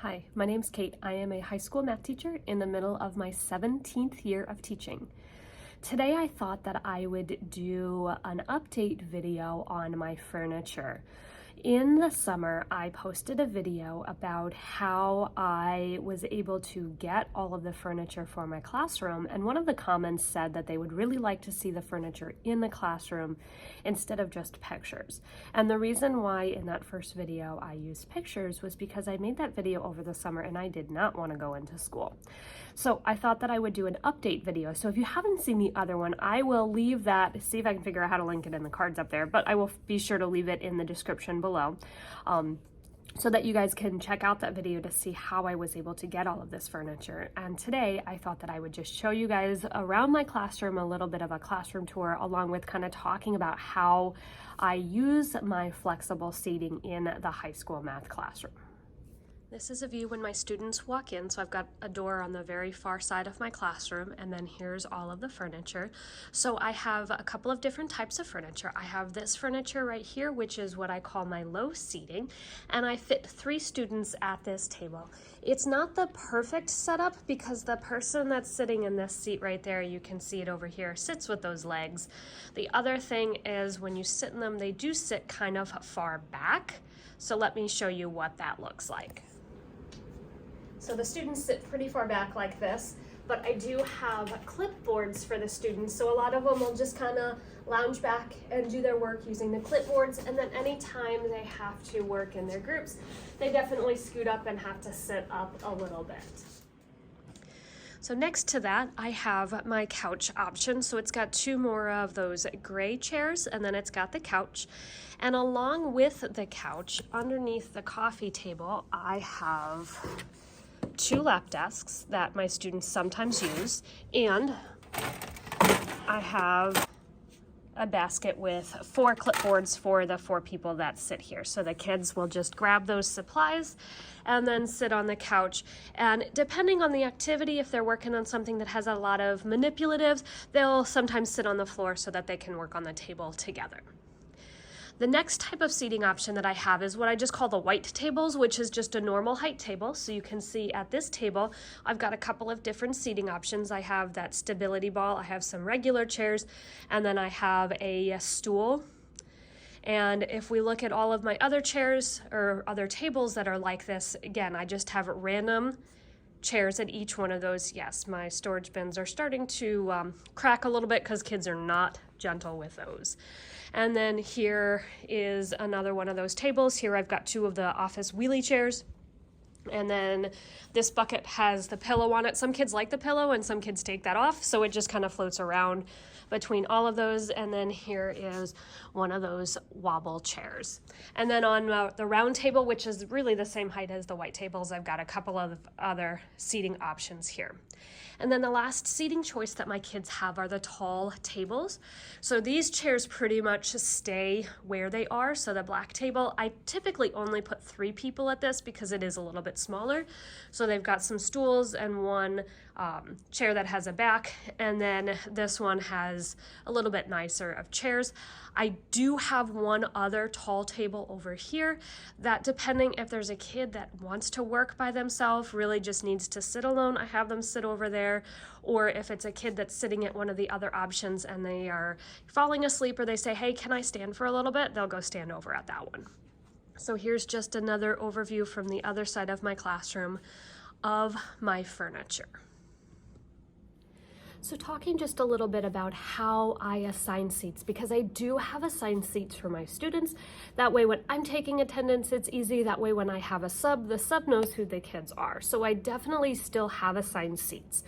Hi, my name's Kate. I am a high school math teacher in the middle of my 17th year of teaching. Today I thought that I would do an update video on my furniture. In the summer, I posted a video about how I was able to get all of the furniture for my classroom, and one of the comments said that they would really like to see the furniture in the classroom instead of just pictures. And the reason why in that first video I used pictures was because I made that video over the summer and I did not want to go into school. So I thought that I would do an update video. So if you haven't seen the other one, I will leave that, see if I can figure out how to link it in the cards up there, but I will be sure to leave it in the description below so that you guys can check out that video to see how I was able to get all of this furniture. And today I thought that I would just show you guys around my classroom, a little bit of a classroom tour, along with kind of talking about how I use my flexible seating in the high school math classroom. This is a view when my students walk in, so I've got a door on the very far side of my classroom, and then here's all of the furniture. So I have a couple of different types of furniture. I have this furniture right here, which is what I call my low seating, and I fit 3 students at this table. It's not the perfect setup because the person that's sitting in this seat right there, you can see it over here, sits with those legs. The other thing is when you sit in them, they do sit kind of far back. So let me show you what that looks like. So the students sit pretty far back like this, but I do have clipboards for the students. So a lot of them will just kind of lounge back and do their work using the clipboards. And then anytime they have to work in their groups, they definitely scoot up and have to sit up a little bit. So next to that, I have my couch option. So it's got 2 more of those gray chairs, and then it's got the couch. And along with the couch, underneath the coffee table, I have 2 lap desks that my students sometimes use, and I have a basket with 4 clipboards for the 4 people that sit here. So the kids will just grab those supplies and then sit on the couch. And depending on the activity, if they're working on something that has a lot of manipulatives, they'll sometimes sit on the floor so that they can work on the table together. The next type of seating option that I have is what I just call the white tables, which is just a normal height table. So you can see at this table, I've got a couple of different seating options. I have that stability ball, I have some regular chairs, and then I have a stool. And if we look at all of my other chairs or other tables that are like this, again, I just have random chairs at each one of those. Yes, my storage bins are starting to crack a little bit because kids are not gentle with those. And then here is another one of those tables. Here I've got 2 of the office wheelie chairs. And then this bucket has the pillow on it. Some kids like the pillow and some kids take that off, so it just kind of floats around between all of those. And then here is one of those wobble chairs. And then on the round table, which is really the same height as the white tables, I've got a couple of other seating options here. And then the last seating choice that my kids have are the tall tables. So these chairs pretty much stay where they are. So the black table, I typically only put 3 people at this because it is a little bit smaller. So they've got some stools and 1 chair that has a back, and then this one has a little bit nicer of chairs. I do have 1 other tall table over here that, depending if there's a kid that wants to work by themselves, really just needs to sit alone, I have them sit over there. Or if it's a kid that's sitting at one of the other options and they are falling asleep, or they say, hey, can I stand for a little bit? They'll go stand over at that one. So here's just another overview from the other side of my classroom of my furniture. So talking just a little bit about how I assign seats, because I do have assigned seats for my students. That way when I'm taking attendance, it's easy. That way when I have a sub, the sub knows who the kids are. So I definitely still have assigned seats.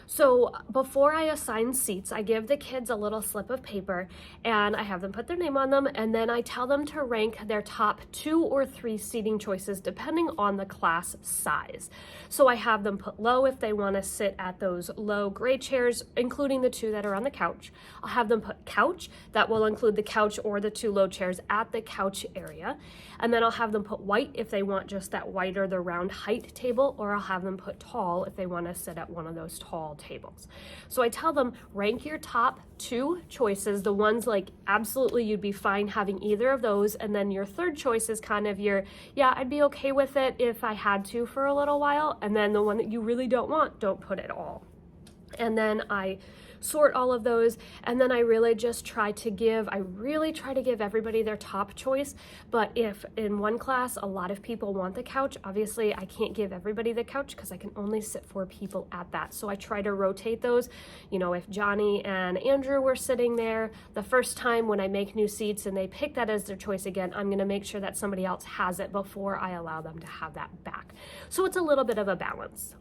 So before I assign seats, I give the kids a little slip of paper and I have them put their name on them, and then I tell them to rank their top 2 or 3 seating choices depending on the class size. So I have them put low if they want to sit at those low gray chairs, including the 2 that are on the couch. I'll have them put couch, that will include the couch or the 2 low chairs at the couch area. And then I'll have them put white if they want just that white or the round height table, or I'll have them put tall if they want to sit at one of those tall tables. So I tell them, rank your top 2 choices, the ones like absolutely you'd be fine having either of those, and then your third choice is kind of your, yeah, I'd be okay with it if I had to for a little while, and then the one that you really don't want, don't put it all. And then I sort all of those, and then I really try to give everybody their top choice. But if in one class a lot of people want the couch, obviously I can't give everybody the couch because I can only sit 4 people at that. So I try to rotate those. You know, if Johnny and Andrew were sitting there the first time, when I make new seats and they pick that as their choice again, I'm going to make sure that somebody else has it before I allow them to have that back. So it's a little bit of a balance.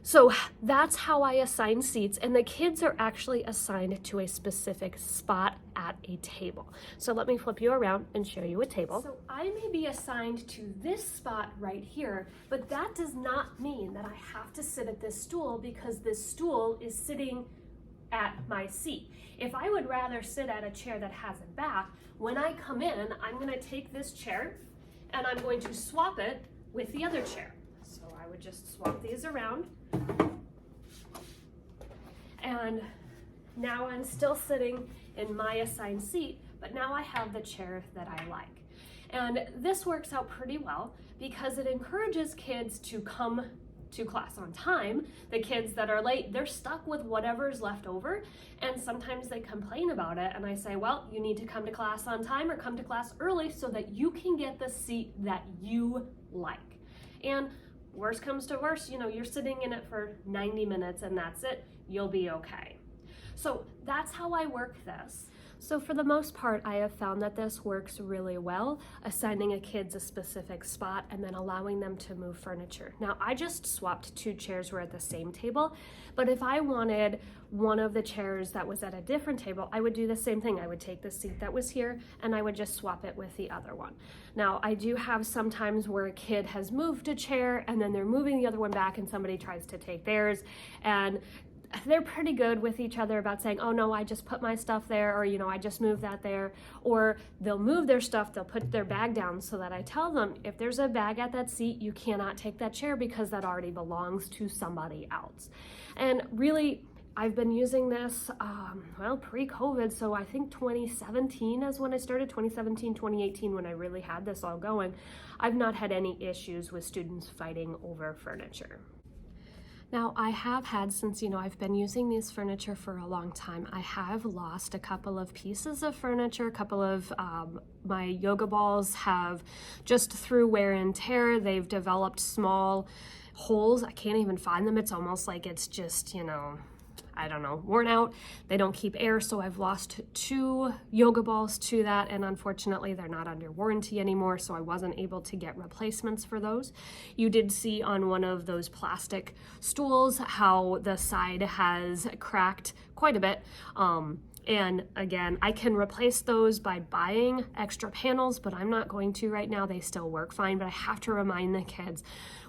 So that's how I assign seats, and the kids are actually assigned to a specific spot at a table. So let me flip you around and show you a table. So I may be assigned to this spot right here, but that does not mean that I have to sit at this stool because this stool is sitting at my seat. If I would rather sit at a chair that has a back, when I come in, I'm going to take this chair and I'm going to swap it with the other chair. So I would just swap these around. And now I'm still sitting in my assigned seat, but now I have the chair that I like. And this works out pretty well because it encourages kids to come to class on time. The kids that are late, they're stuck with whatever's left over, and sometimes they complain about it, and I say, well, you need to come to class on time or come to class early so that you can get the seat that you like. And worst comes to worst, you know, you're sitting in it for 90 minutes and that's it, you'll be okay. So that's how I work this. So for the most part, I have found that this works really well, assigning a kid a specific spot and then allowing them to move furniture. Now, I just swapped 2 chairs were at the same table, but if I wanted one of the chairs that was at a different table, I would do the same thing. I would take the seat that was here and I would just swap it with the other one. Now, I do have sometimes where a kid has moved a chair and then they're moving the other one back and somebody tries to take theirs, and they're pretty good with each other about saying, oh no, I just put my stuff there, or, you know, I just moved that there, or they'll move their stuff, they'll put their bag down so that I tell them, if there's a bag at that seat, you cannot take that chair because that already belongs to somebody else. And really, I've been using this, well, pre-COVID, so I think 2017 is when I started, 2017, 2018, when I really had this all going. I've not had any issues with students fighting over furniture. Now, I have had, since, you know, I've been using this furniture for a long time, I have lost a couple of pieces of furniture. A couple of my yoga balls have, just through wear and tear, they've developed small holes. I can't even find them. It's almost like it's just, you know, I don't know, worn out. They don't keep air, so I've lost 2 yoga balls to that, and unfortunately they're not under warranty anymore, so I wasn't able to get replacements for those. You did see on one of those plastic stools how the side has cracked quite a bit. And again, I can replace those by buying extra panels, but I'm not going to right now. They still work fine, but I have to remind the kids,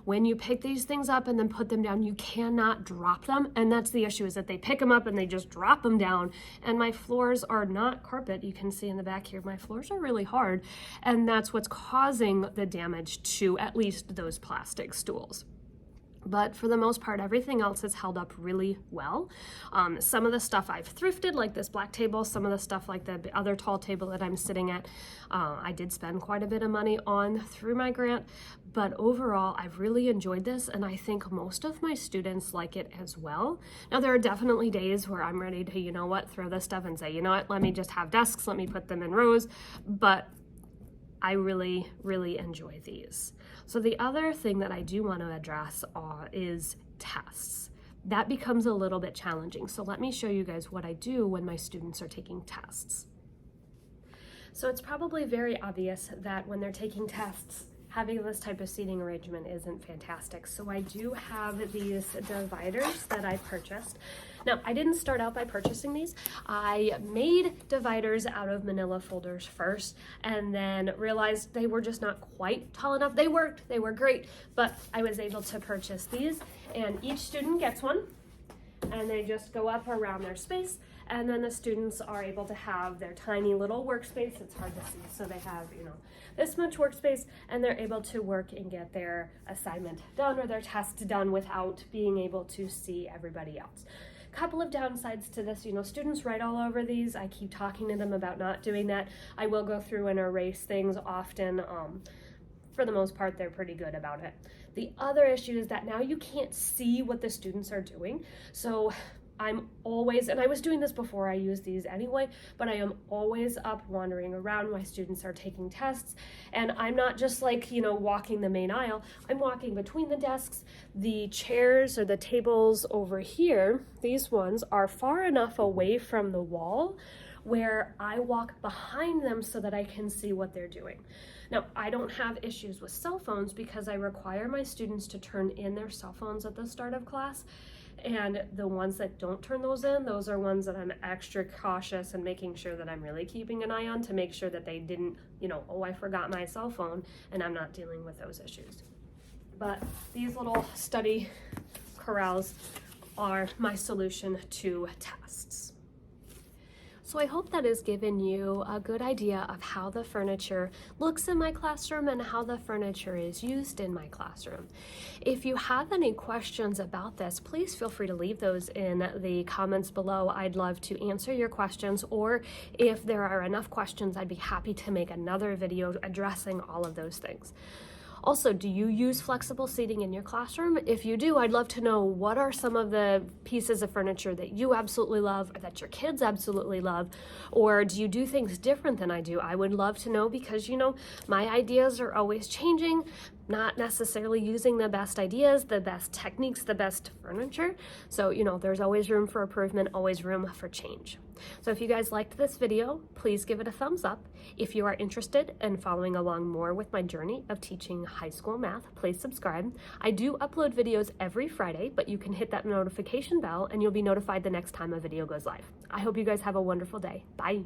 when you pick these things up and then put them down, you cannot drop them. And that's the issue, is that they pick them up and they just drop them down. And my floors are not carpet. You can see in the back here, my floors are really hard. And that's what's causing the damage to at least those plastic stools. But for the most part, everything else has held up really well. Some of the stuff I've thrifted, like this black table, some of the stuff like the other tall table that I'm sitting at, I did spend quite a bit of money on through my grant, but overall, I've really enjoyed this, and I think most of my students like it as well. Now, there are definitely days where I'm ready to, you know what, throw this stuff and say, you know what, let me just have desks, let me put them in rows, but I really, really enjoy these. So the other thing that I do want to address is tests. That becomes a little bit challenging. So let me show you guys what I do when my students are taking tests. So it's probably very obvious that when they're taking tests, having this type of seating arrangement isn't fantastic. So I do have these dividers that I purchased. Now, I didn't start out by purchasing these. I made dividers out of manila folders first, and then realized they were just not quite tall enough. They worked, they were great, but I was able to purchase these, and each student gets one. and they just go up around their space, and then the students are able to have their tiny little workspace. It's hard to see, so they have, this much workspace, and they're able to work and get their assignment done or their test done without being able to see everybody else. Couple of downsides to this, students write all over these. I keep talking to them about not doing that. I will go through and erase things often. For the most part, they're pretty good about it. The other issue is that now you can't see what the students are doing. So I'm always, and I was doing this before I used these anyway, but I am always up wandering around. My students are taking tests, and I'm not just like, walking the main aisle. I'm walking between the desks. The chairs or the tables over here, these ones are far enough away from the wall where I walk behind them so that I can see what they're doing. Now, I don't have issues with cell phones because I require my students to turn in their cell phones at the start of class. And the ones that don't turn those in, those are ones that I'm extra cautious and making sure that I'm really keeping an eye on to make sure that they didn't, oh, I forgot my cell phone, and I'm not dealing with those issues. But these little study corrals are my solution to tests. So I hope that has given you a good idea of how the furniture looks in my classroom and how the furniture is used in my classroom. If you have any questions about this, please feel free to leave those in the comments below. I'd love to answer your questions, or if there are enough questions, I'd be happy to make another video addressing all of those things. Also, do you use flexible seating in your classroom? If you do, I'd love to know what are some of the pieces of furniture that you absolutely love or that your kids absolutely love, or do you do things different than I do? I would love to know because, my ideas are always changing, not necessarily using the best ideas, the best techniques, the best furniture. So, there's always room for improvement, always room for change. So if you guys liked this video, please give it a thumbs up. If you are interested in following along more with my journey of teaching high school math, please subscribe. I do upload videos every Friday, but you can hit that notification bell and you'll be notified the next time a video goes live. I hope you guys have a wonderful day. Bye.